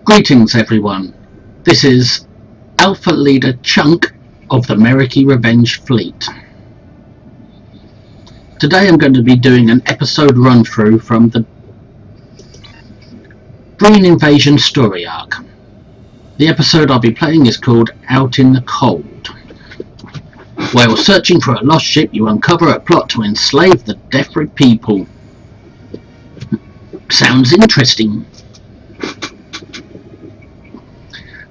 Greetings everyone, this is Alpha Leader Chunk of the Meriki Revenge Fleet. Today I'm going to be doing an episode run through from the Breen Invasion story arc. The episode I'll be playing is called Out in the Cold. While searching for a lost ship, you uncover a plot to enslave the Defri people. Sounds interesting.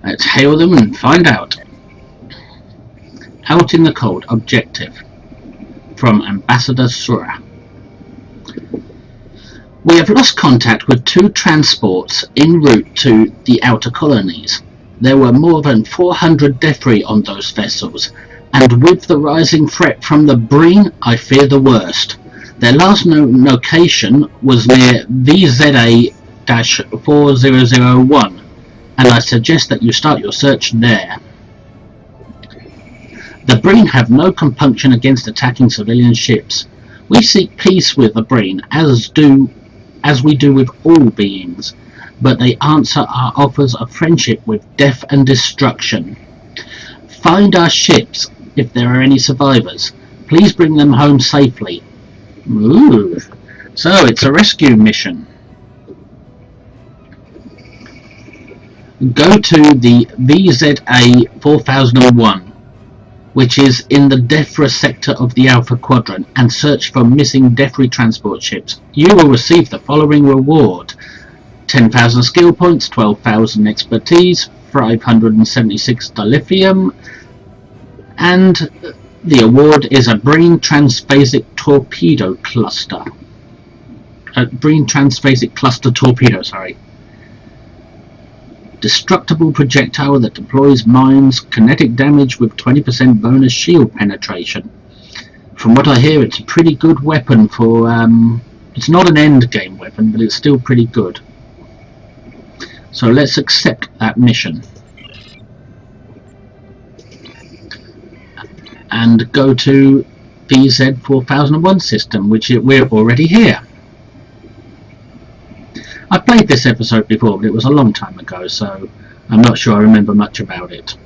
Let's hail them and find out. Out in the Cold objective from Ambassador Sura. We have lost contact with 2 transports en route to the outer colonies. There were more than 400 Defri on those vessels, and with the rising threat from the Breen, I fear the worst. Their last known location was near VZA-4001. And I suggest that you start your search there. The Breen have no compunction against attacking civilian ships. We seek peace with the Breen, as we do with all beings, but they answer our offers of friendship with death and destruction. Find our ships, if there are any survivors. Please bring them home safely. Ooh, so it's a rescue mission. Go to the VZA-4001, which is in the Defra sector of the Alpha Quadrant, and search for missing Defri transport ships. You will receive the following reward: 10,000 skill points, 12,000 expertise, 576 dilithium, and the award is a Breen Transphasic Torpedo Cluster. Breen Transphasic Cluster Torpedo, sorry. Destructible projectile that deploys mines, kinetic damage with 20% bonus shield penetration. From what I hear, it's a pretty good weapon for, it's not an end game weapon, but it's still pretty good. So let's accept that mission. And go to VZ-4001 system, which we're already here. I played this episode before, but it was a long time ago, so I'm not sure I remember much about it.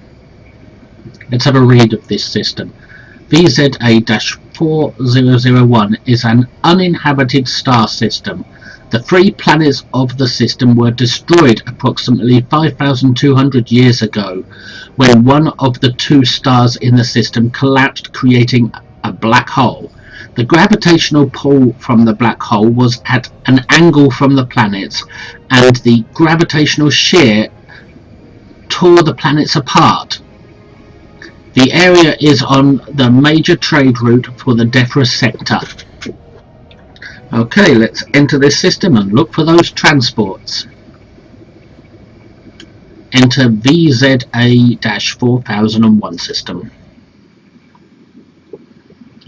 Let's have a read of this system. VZA-4001 is an uninhabited star system. The 3 planets of the system were destroyed approximately 5,200 years ago, when one of the 2 stars in the system collapsed, creating a black hole. The gravitational pull from the black hole was at an angle from the planets, and the gravitational shear tore the planets apart. The area is on the major trade route for the Defra sector. Okay, let's enter this system and look for those transports. Enter VZA-4001 system.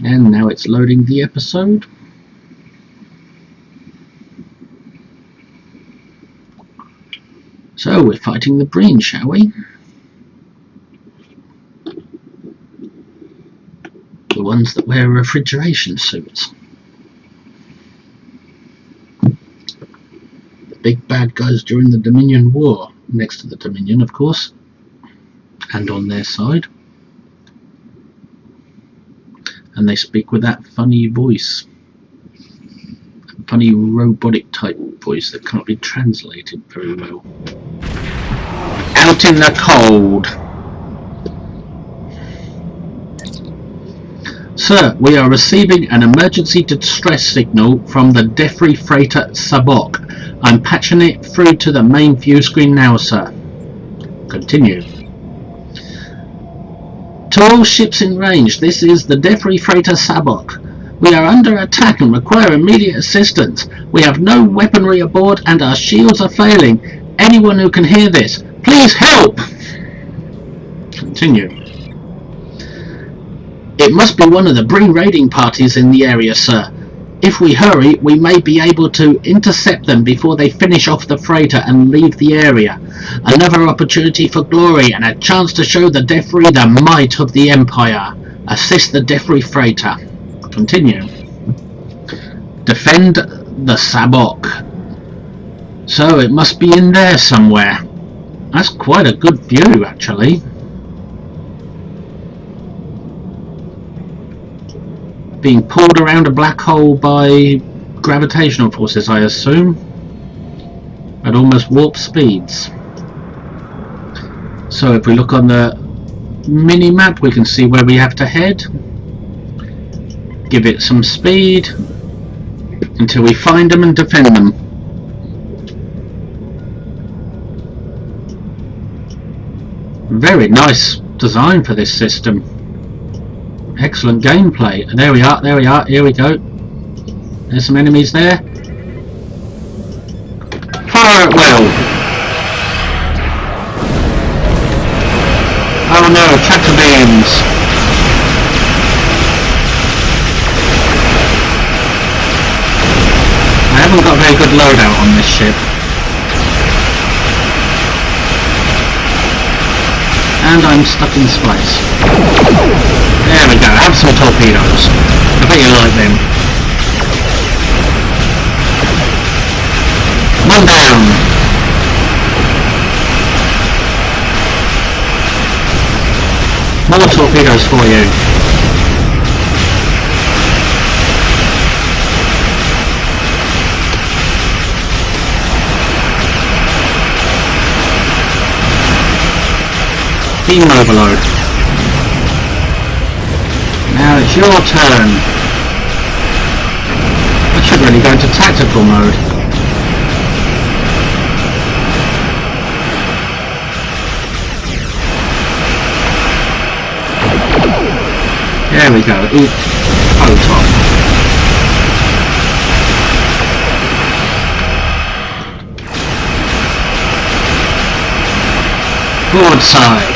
And now it's loading the episode. So we're fighting the Breen, shall we? The ones that wear refrigeration suits. The big bad guys during the Dominion War. Next to the Dominion, of course. And on their side. And they speak with that funny voice, funny robotic type voice that can't be translated very well. Out in the Cold. Sir, we are receiving an emergency distress signal from the Defri freighter Sabok. I'm patching it through to the main view screen now, sir. Continue. To all ships in range, this is the Defri freighter Sabok. We are under attack and require immediate assistance. We have no weaponry aboard and our shields are failing. Anyone who can hear this, please help! Continue. It must be one of the Breen raiding parties in the area, sir. If we hurry, we may be able to intercept them before they finish off the freighter and leave the area. Another opportunity for glory and a chance to show the Defri the might of the Empire. Assist the Defri freighter. Continue. Defend the Sabok. So it must be in there somewhere. That's quite a good view, actually. Being pulled around a black hole by gravitational forces, I assume, at almost warp speeds. So if we look on the mini-map, we can see where we have to head. Give it some speed until we find them and defend them. Very nice design for this system. Excellent gameplay. There we are, here we go. There's some enemies there. Fire at will! Oh no, tractor beams! I haven't got a very good loadout on this ship. And I'm stuck in space. There we go, have some torpedoes. I bet you like them. One down. More torpedoes for you. Beam overload. Now it's your turn. I should really go into tactical mode. There we go. Ooh, photon. Broadside.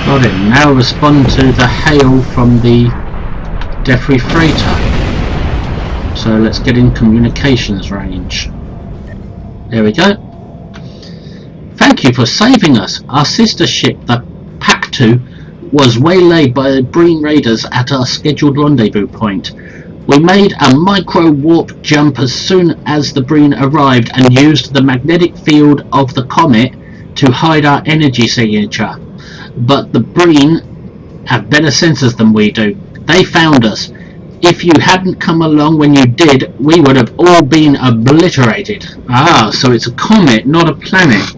Got it. Now respond to the hail from the Defree freighter. So let's get in communications range. There we go. Thank you for saving us. Our sister ship, the Pac-2, was waylaid by the Breen raiders at our scheduled rendezvous point. We made a micro-warp jump as soon as the Breen arrived and used the magnetic field of the comet to hide our energy signature. But the Breen have better sensors than we do. They found us. If you hadn't come along when you did, we would have all been obliterated. Ah, so it's a comet, not a planet.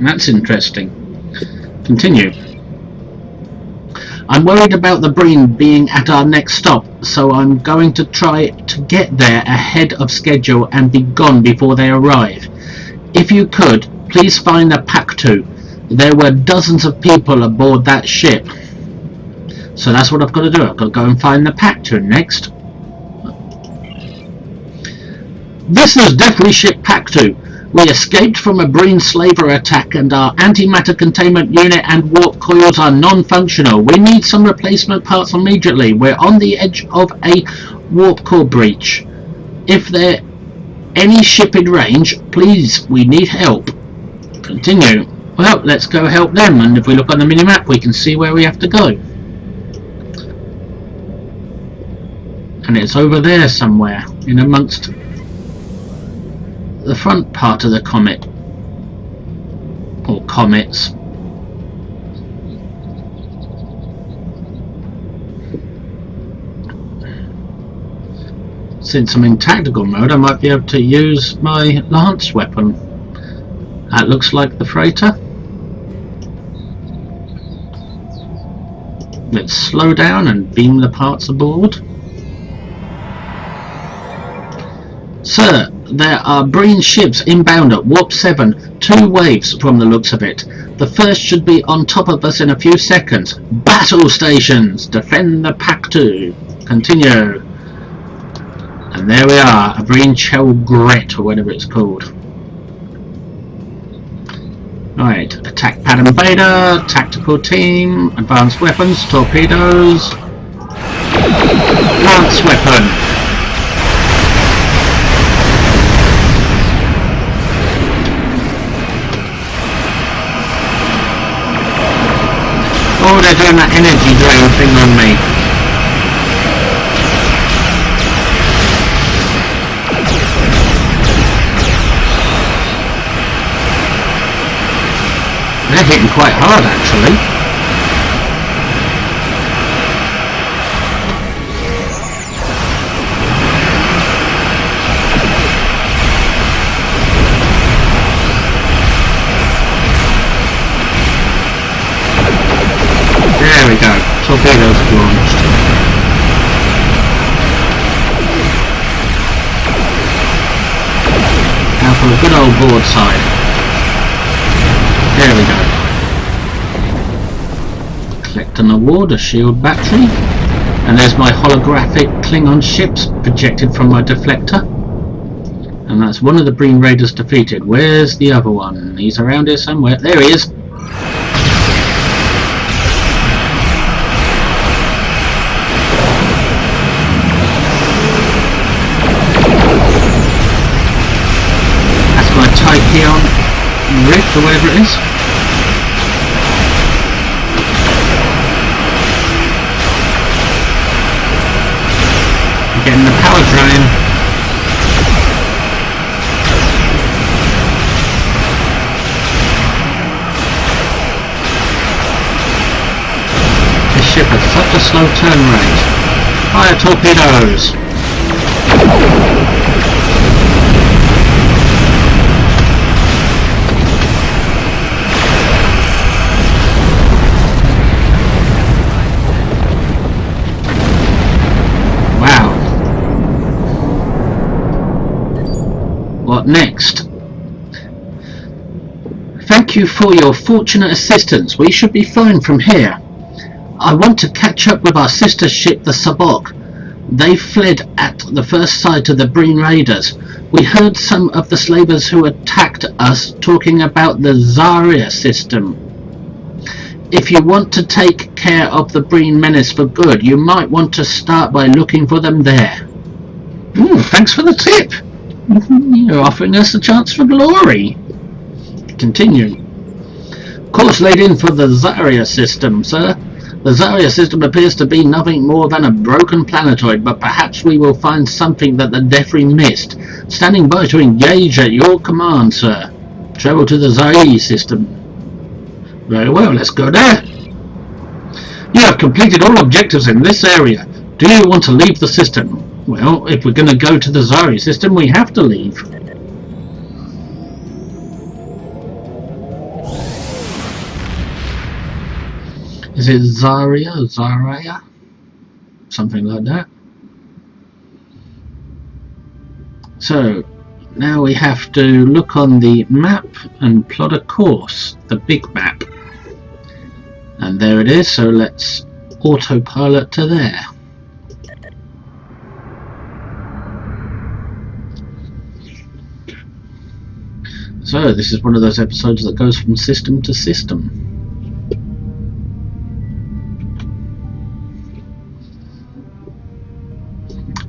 That's interesting. Continue. I'm worried about the Breen being at our next stop, so I'm going to try to get there ahead of schedule and be gone before they arrive. If you could, please find the Pac-2. There were dozens of people aboard that ship. So that's what I've got to do. I've got to go and find the Pac-2 next. This is Defree ship Pac-2. We escaped from a Breen slaver attack and our antimatter containment unit and warp coils are non-functional. We need some replacement parts immediately. We're on the edge of a warp core breach. If there any ship in range, please, we need help. Continue. Well, let's go help them, and if we look on the minimap we can see where we have to go. And it's over there somewhere, in amongst the front part of the comet, or comets. Since I'm in tactical mode, I might be able to use my lance weapon. That looks like the freighter. Let's slow down and beam the parts aboard. Sir, there are Breen ships inbound at Warp 7, 2 waves from the looks of it. The first should be on top of us in a few seconds. Battle stations! Defend the Pac-2. Continue. And there we are, a Breen Gret, or whatever it's called. Right, attack pattern beta, tactical team, advanced weapons, torpedoes, lance weapon. Oh, they're doing that energy drain thing on me. They're hitting quite hard, actually. There we go. Torpedoes launched. Now for a good old broadside. There we go. Collect an award, a shield battery. And there's my holographic Klingon ships projected from my deflector. And that's one of the Breen Raiders defeated. Where's the other one? He's around here somewhere. There he is. Tachyon Rift or whatever it is. Getting the power drain. This ship has such a slow turn rate. Fire torpedoes! What next? Thank you for your fortunate assistance. We should be fine from here. I want to catch up with our sister ship, the Sabok. They fled at the first sight of the Breen Raiders. We heard some of the slavers who attacked us talking about the Zarya system. If you want to take care of the Breen menace for good, you might want to start by looking for them there. Thanks for the tip. You're offering us a chance for glory. Continuing. Course laid in for the Zarya system, sir. The Zarya system appears to be nothing more than a broken planetoid, but perhaps we will find something that the Defri missed. Standing by to engage at your command, sir. Travel to the Zarya system. Very well, let's go there. You have completed all objectives in this area. Do you want to leave the system? Well, if we're going to go to the Zarya system, we have to leave. Is it Zarya? Zarya? Something like that. So, now we have to look on the map and plot a course, the big map. And there it is, so let's autopilot to there. So this is one of those episodes that goes from system to system.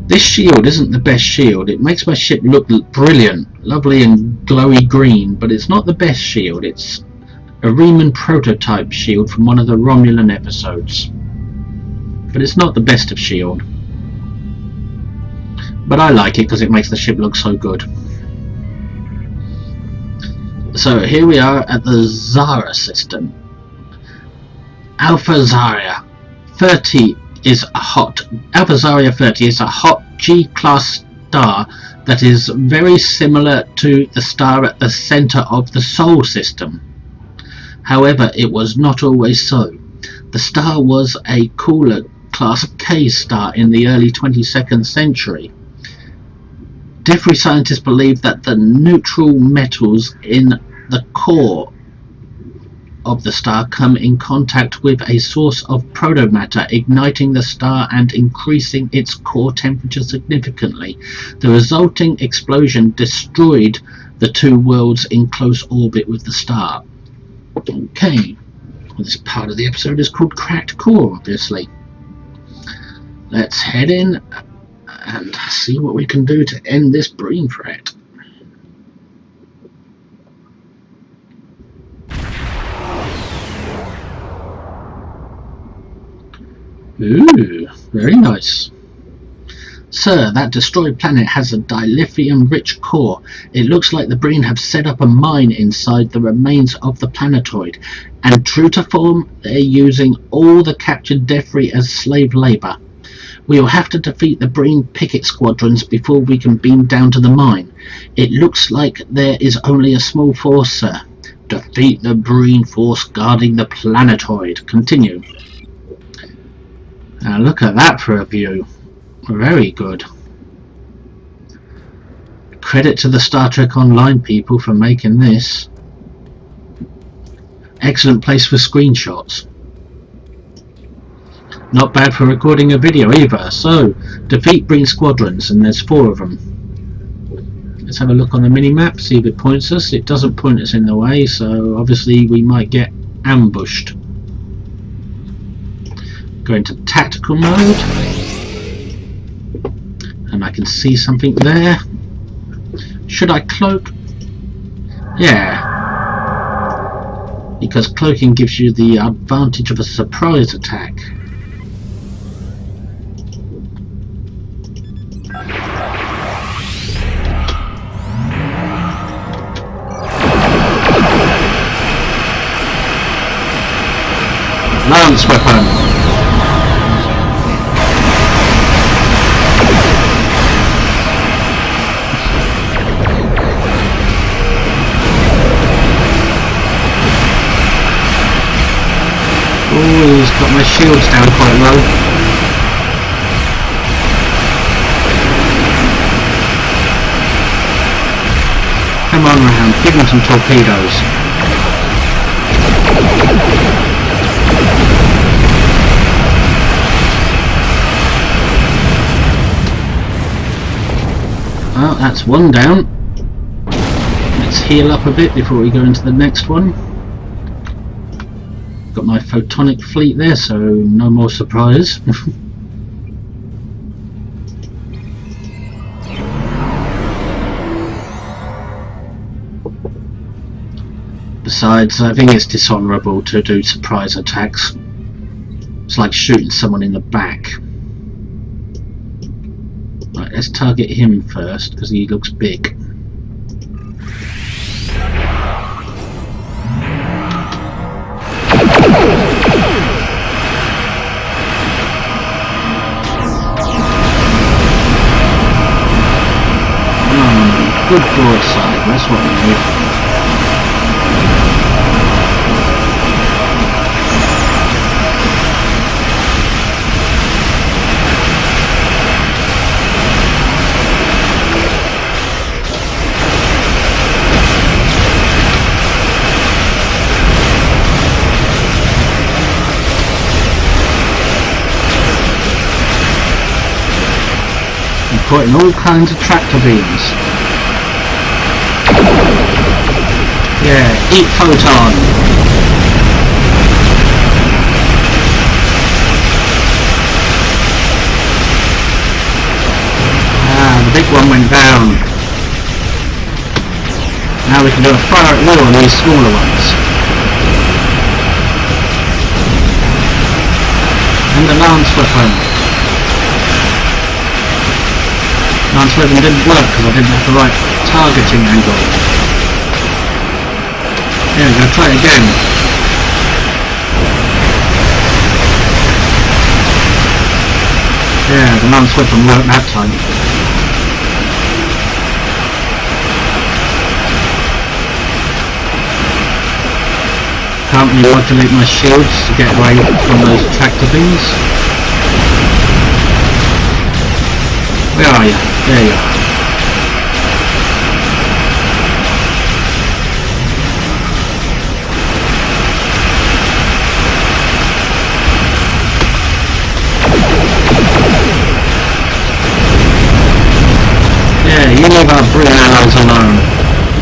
This shield isn't the best shield. It makes my ship look brilliant, lovely and glowy green, but it's not the best shield. It's a Riemann prototype shield from one of the Romulan episodes. But it's not the best of shield. But I like it because it makes the ship look so good. So here we are at the Zarya system. Alpha Zarya 30 is a hot G-class star that is very similar to the star at the center of the Sol system. However, it was not always so. The star was a cooler class K star in the early 22nd century. Defri scientists believe that the neutral metals in the core of the star come in contact with a source of protomatter, igniting the star and increasing its core temperature significantly. The resulting explosion destroyed the two worlds in close orbit with the star. Okay, well, this part of the episode is called Cracked Core, obviously. Let's head in and see what we can do to end this Breen threat. Ooh, very nice. Sir, that destroyed planet has a dilithium-rich core. It looks like the Breen have set up a mine inside the remains of the planetoid, and true to form, they're using all the captured debris as slave labour. We will have to defeat the Breen picket squadrons before we can beam down to the mine. It looks like there is only a small force, sir. Defeat the Breen force guarding the planetoid. Continue. Now look at that for a view. Very good. Credit to the Star Trek Online people for making this. Excellent place for screenshots. Not bad for recording a video either. So, defeat Breen squadrons, and there's 4 of them. Let's have a look on the mini-map, see if it points us. It doesn't point us in the way, so obviously we might get ambushed. Go into tactical mode. And I can see something there. Should I cloak? Yeah. Because cloaking gives you the advantage of a surprise attack. Lance weapon. Oh, he's got my shields down quite low. Come on round, give him some torpedoes. Well, that's one down. Let's heal up a bit before we go into the next one. Got my photonic fleet there, so no more surprise. Besides, I think it's dishonourable to do surprise attacks. It's like shooting someone in the back. Right, let's target him first, because he looks big. Good broadside, that's what we need. I'm putting all kinds of tractor beams. Yeah, eat photon. Ah, the big one went down. Now we can do a fire at will on these smaller ones. And the lance weapon. Lance weapon didn't work because I didn't have the right targeting angle. There we go, try it again. Yeah, the lance weapon worked that time. Can't remodulate my shields to get away from those tractor beams. Where are you? There you are. Yeah, you leave our Breen allies alone.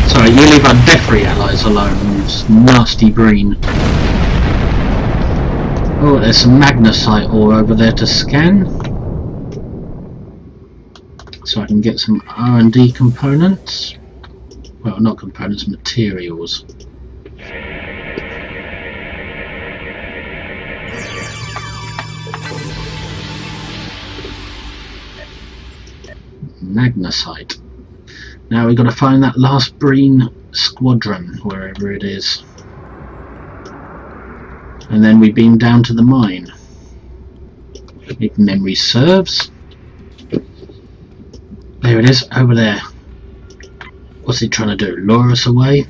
Sorry, you leave our Defree allies alone. It's nasty Breen. Oh, there's some magnesite ore over there to scan. So I can get some R&D components. Well, not components, materials. magnesite. Now we've got to find that last Breen squadron, wherever it is. And then we beam down to the mine. If memory serves. There it is, over there. What's he trying to do? Lure us away?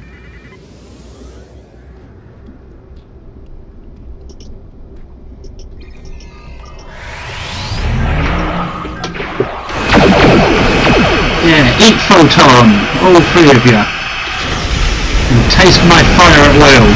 Yeah, eat photon, all three of you. And taste my fire at will.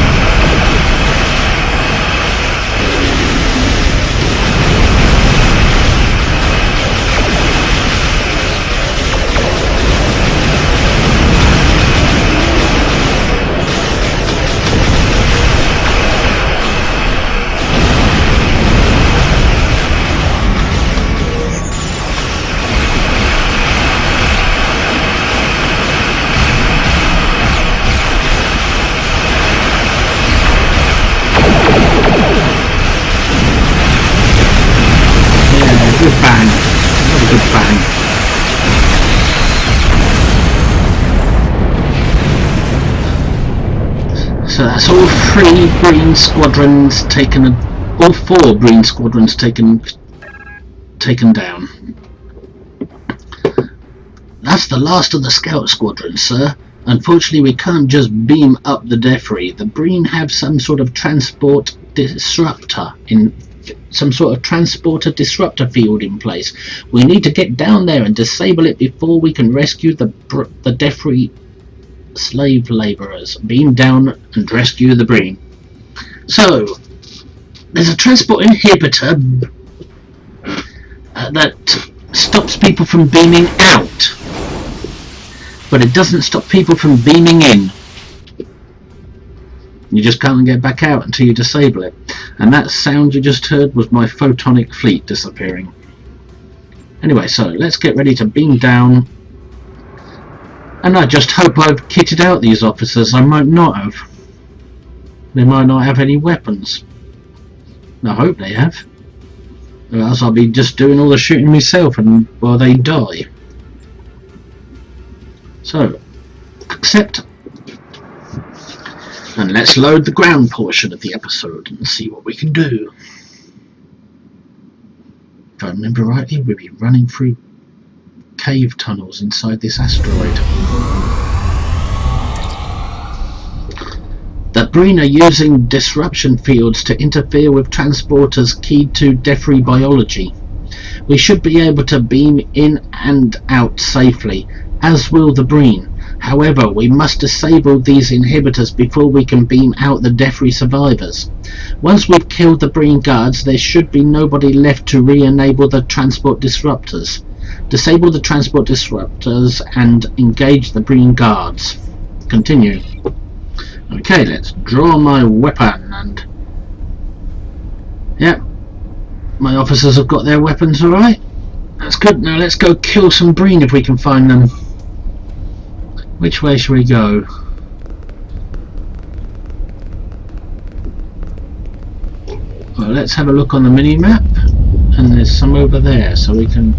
Good bang. Another good bang. So that's all three Breen squadrons taken, all four Breen squadrons taken down. That's the last of the scout squadrons, sir. Unfortunately, we can't just beam up the debris. The Breen have some sort of transporter disruptor field in place. We need to get down there and disable it before we can rescue the debris slave labourers. Beam down and rescue the Breen. So, there's a transport inhibitor that stops people from beaming out, but it doesn't stop people from beaming in. You just can't get back out until you disable it. And that sound you just heard was my photonic fleet disappearing. Anyway, so let's get ready to beam down. And I just hope I've kitted out these officers. I might not have. They might not have any weapons. I hope they have. Or else I'll be just doing all the shooting myself and while they die. So, accept. And let's load the ground portion of the episode and see what we can do. If I remember rightly, we'll be running through cave tunnels inside this asteroid. The Breen are using disruption fields to interfere with transporters keyed to debris biology. We should be able to beam in and out safely, as will the Breen. However, we must disable these inhibitors before we can beam out the debris survivors. Once we've killed the Breen guards, there should be nobody left to re-enable the transport disruptors. Disable the transport disruptors and engage the Breen guards. Continue. Okay, let's draw my weapon and... Yep, my officers have got their weapons alright. That's good. Now let's go kill some Breen if we can find them. Which way should we go? Well, let's have a look on the mini-map. And there's some over there, so we can...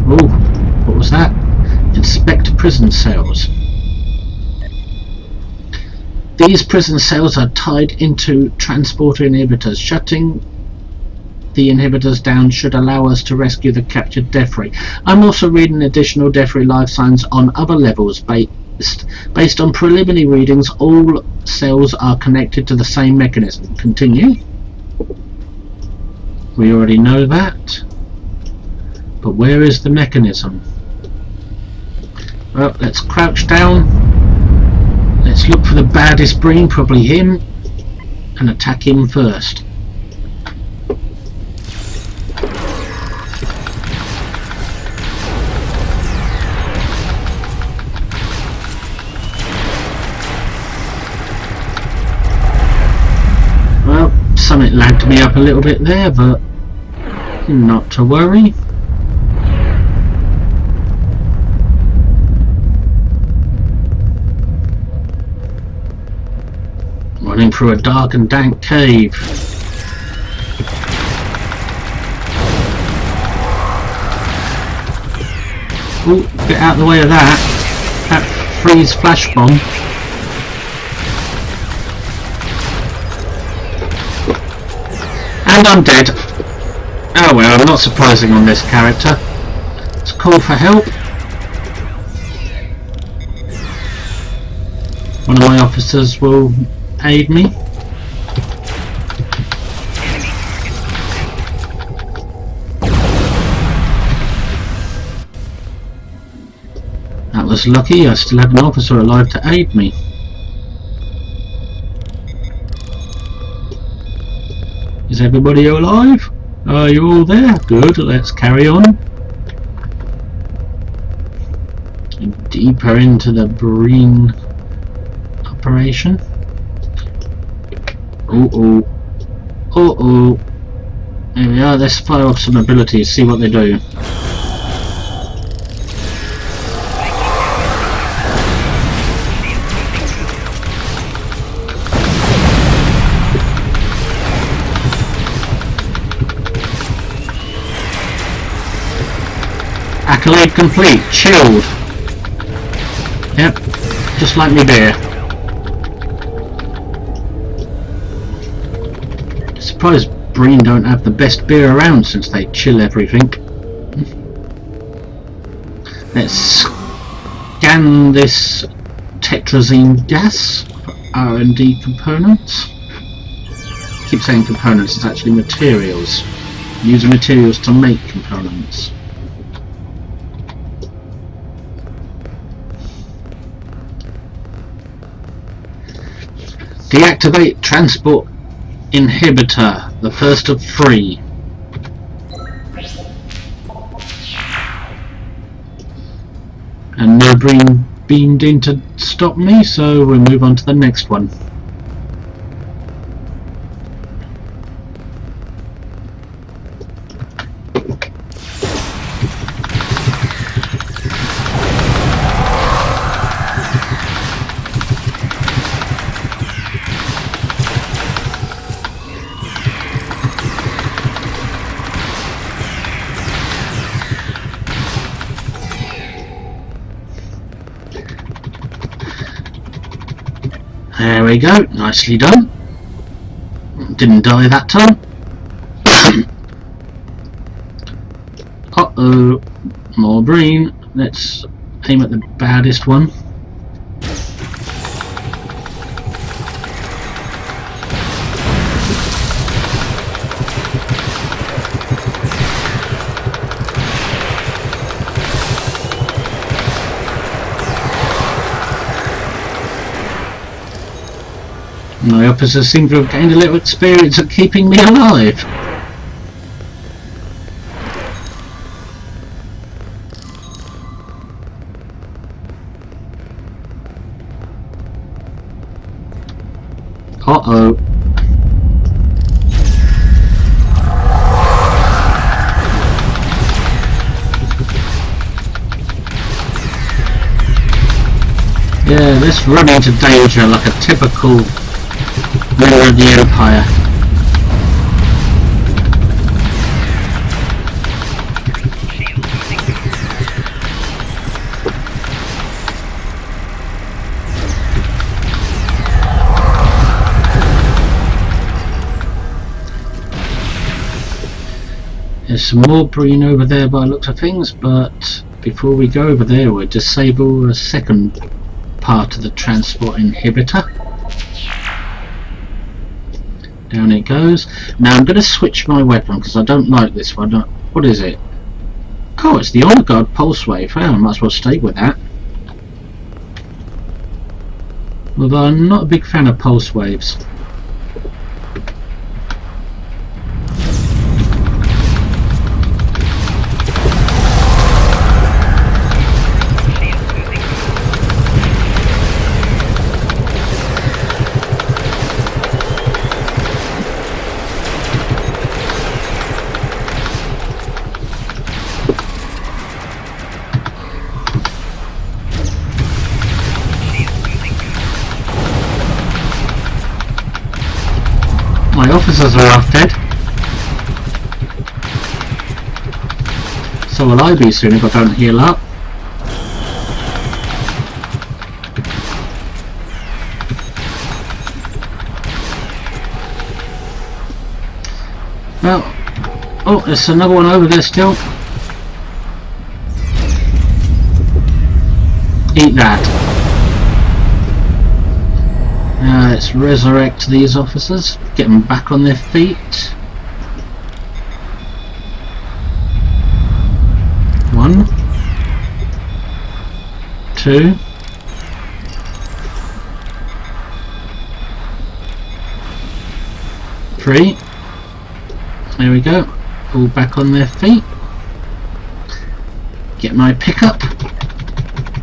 Oh, what was that? Inspect prison cells. These prison cells are tied into transporter inhibitors. Shutting the inhibitors down should allow us to rescue the captured debris. I'm also reading additional debris life signs on other levels. Based on preliminary readings, all cells are connected to the same mechanism. Continue. We already know that. But where is the mechanism? Well, let's crouch down. Let's look for the baddest Breen, probably him, and attack him first. Well, something lagged me up a little bit there, but not to worry. Running through a dark and dank cave. Oh, get out of the way of that. That freeze flash bomb. And I'm dead. Oh well, not surprising on this character. Let's call for help. One of my officers will aid me. That was lucky, I still have an officer alive to aid me. Is everybody alive? Are you all there? Good, let's carry on. Deeper into the Breen operation. Uh-oh. Uh-oh. There we are, let's fire off some abilities, see what they do. Accolade complete, chilled. Yep, just like me beer. Surprised Breen don't have the best beer around since they chill everything. Let's scan this tetrazine gas for R&D components. I keep saying components, it's actually materials. Use materials to make components. Deactivate transport inhibitor, the first of 3. And no Breen beamed in to stop me, so we'll move on to the next one. There we go, nicely done. Didn't die that time. Uh-oh, more Breen. Let's aim at the baddest one. My officers seem to have gained a little experience at keeping me alive. Uh-oh. Yeah, let's run into danger like a typical member of the Empire. There's some more Breen over there by the looks of things, but before we go over there we'll disable a second part of the transport inhibitor. Down it goes. Now I'm going to switch my weapon because I don't like this one. What is it? Oh, it's the Honor Guard Pulse Wave. Well, I might as well stay with that. Although I'm not a big fan of pulse waves. My officers are half dead. So will I be soon if I don't heal up. about? Oh, there's another one over there still. Eat that. Now let's resurrect these officers, get them back on their feet. 1, 2, 3. There we go. All back on their feet. Get my pickup.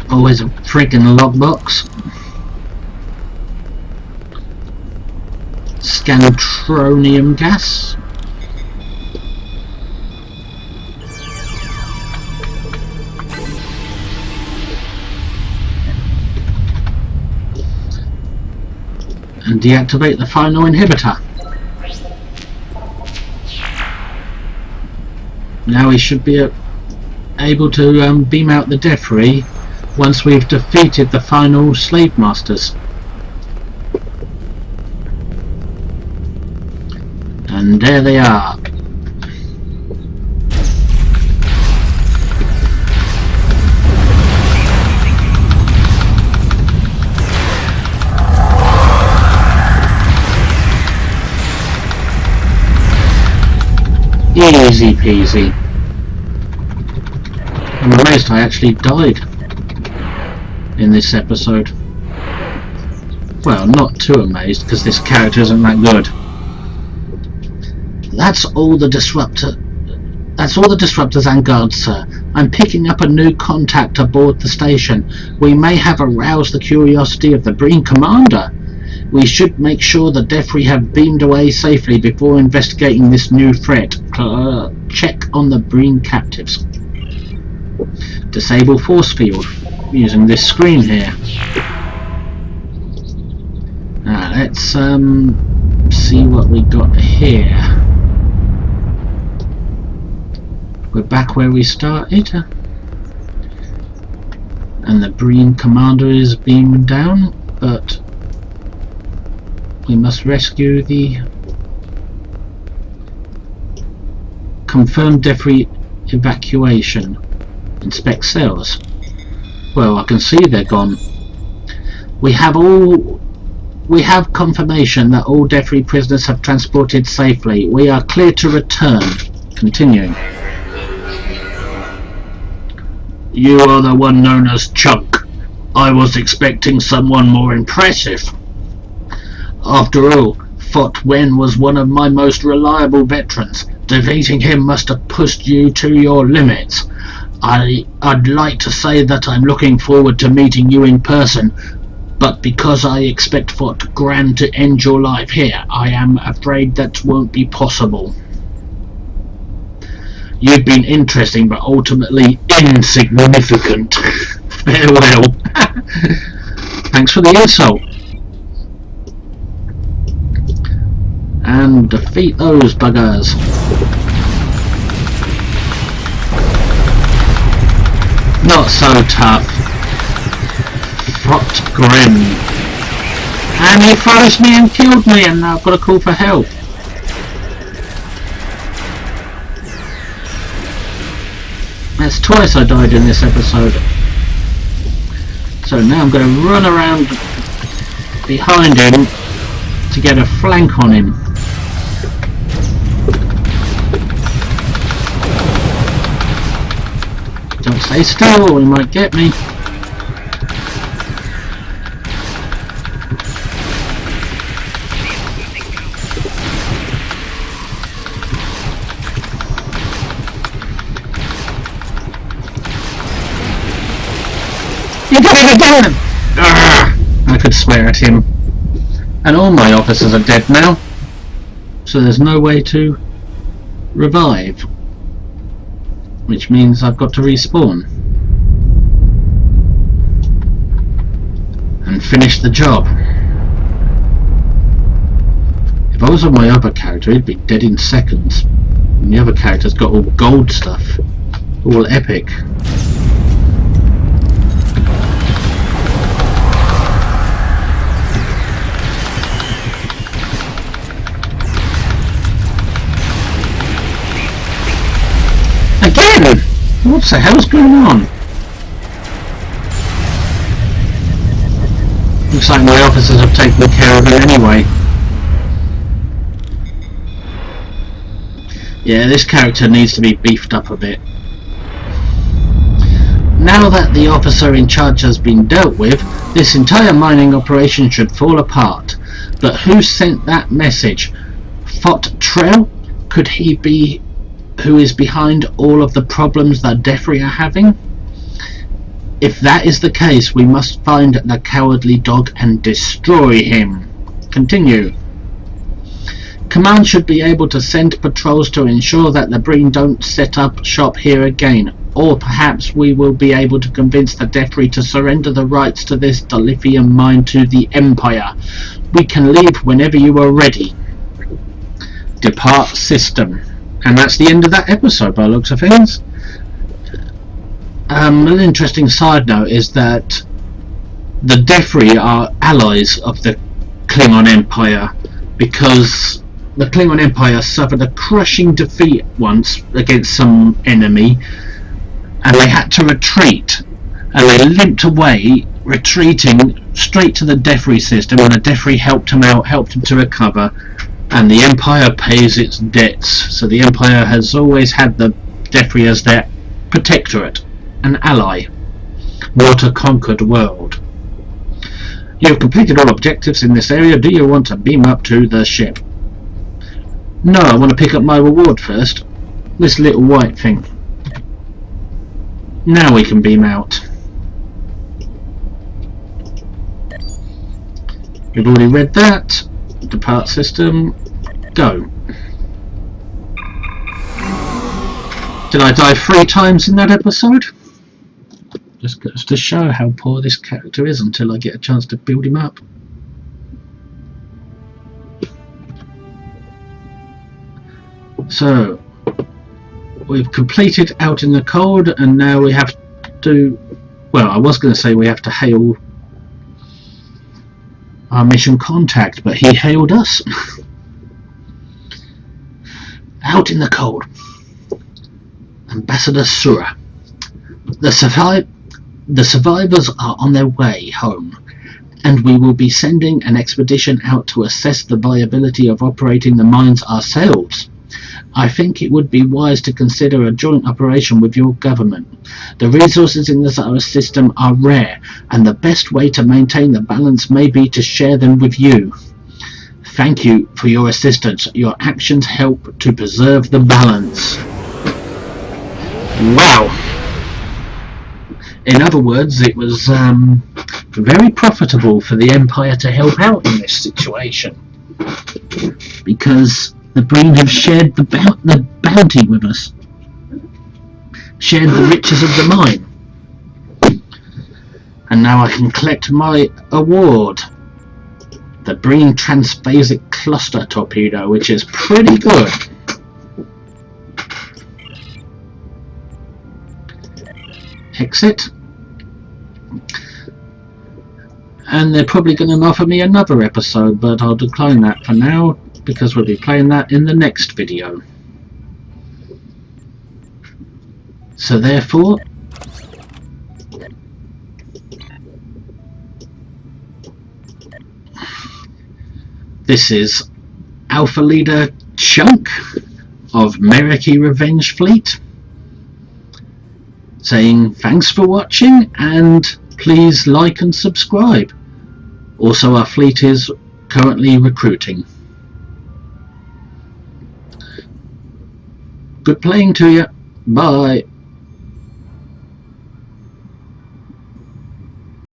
Always a friggin' logbox. Scantronium gas. And deactivate the final inhibitor. Now we should be able to beam out the debris once we've defeated the final slave masters. And there they are. Easy peasy. I'm amazed I actually died in this episode. Well, not too amazed, because this character isn't that good. That's all the disruptors and guards, sir. I'm picking up a new contact aboard the station. We may have aroused the curiosity of the Breen commander. We should make sure the debris have beamed away safely before investigating this new threat. Check on the Breen captives. Disable force field using this screen here. Now let's see what we got here. We're back where we started, and the Breen commander is beamed down, but we must rescue the confirmed debris evacuation. Inspect cells. Well, I can see they're gone. We have confirmation that all debris prisoners have transported safely. We are clear to return. Continuing. You are the one known as Chunk. I was expecting someone more impressive. After all, Fot Wen was one of my most reliable veterans. Defeating him must have pushed you to your limits. I'd like to say that I'm looking forward to meeting you in person, but because I expect Fort Grand to end your life here, I am afraid that won't be possible. You've been interesting, but ultimately insignificant. Farewell. Thanks for the insult. And defeat those buggers. Not so tough. Frot Grim. And he forest me and killed me, and now I've got to call for help. That's twice I died in this episode. So now I'm going to run around behind him to get a flank on him. Don't stay still, or he might get me. You got it again! I could swear at him. And all my officers are dead now, so there's no way to revive. Which means I've got to respawn and finish the job. If I was on my other character, he'd be dead in seconds. And the other character's got all gold stuff, all epic. Again! What the hell's going on? Looks like my officers have taken care of it anyway. Yeah, this character needs to be beefed up a bit. Now that the officer in charge has been dealt with, this entire mining operation should fall apart. But who sent that message? Fot Trell? Could he be who is behind all of the problems that Defri are having? If that is the case, we must find the cowardly dog and destroy him. Continue. Command should be able to send patrols to ensure that the Breen don't set up shop here again. Or perhaps we will be able to convince the Defri to surrender the rights to this dilithium mine to the Empire. We can leave whenever you are ready. Depart system. And that's the end of that episode by the looks of things. An interesting side note is that the Defri are allies of the Klingon Empire, because the Klingon Empire suffered a crushing defeat once against some enemy, and they had to retreat, and they limped away, retreating straight to the Defri system, and the Defri helped them out, helped them to recover, and the Empire pays its debts. So the Empire has always had the Defri as their protectorate, an ally, not a conquered world. You have completed all objectives in this area. Do you want to beam up to the ship? No, I want to pick up my reward first. This little white thing. Now we can beam out. We've already read that. Depart system. Go. Did I die 3 times in that episode? Just goes to show how poor this character is until I get a chance to build him up. So we've completed Out in the Cold, and now we have to, well, I was going to say we have to hail our mission contact, but he hailed us. Out in the Cold. Ambassador Sura. The survivors are on their way home, and we will be sending an expedition out to assess the viability of operating the mines ourselves. I think it would be wise to consider a joint operation with your government. The resources in the solar system are rare, and the best way to maintain the balance may be to share them with you. Thank you for your assistance. Your actions help to preserve the balance. Wow! In other words, it was very profitable for the Empire to help out in this situation, because the Breen have shared the bounty with us, shared the riches of the mine, and now I can collect my award, the Breen Transphasic Cluster Torpedo, which is pretty good. Exit. And they're probably going to offer me another episode, but I'll decline that for now, because we'll be playing that in the next video. So therefore, this is Alpha Leader Chunk of Meriki Revenge Fleet, saying thanks for watching, and please like and subscribe. Also, our fleet is currently recruiting. Good playing to you. Bye.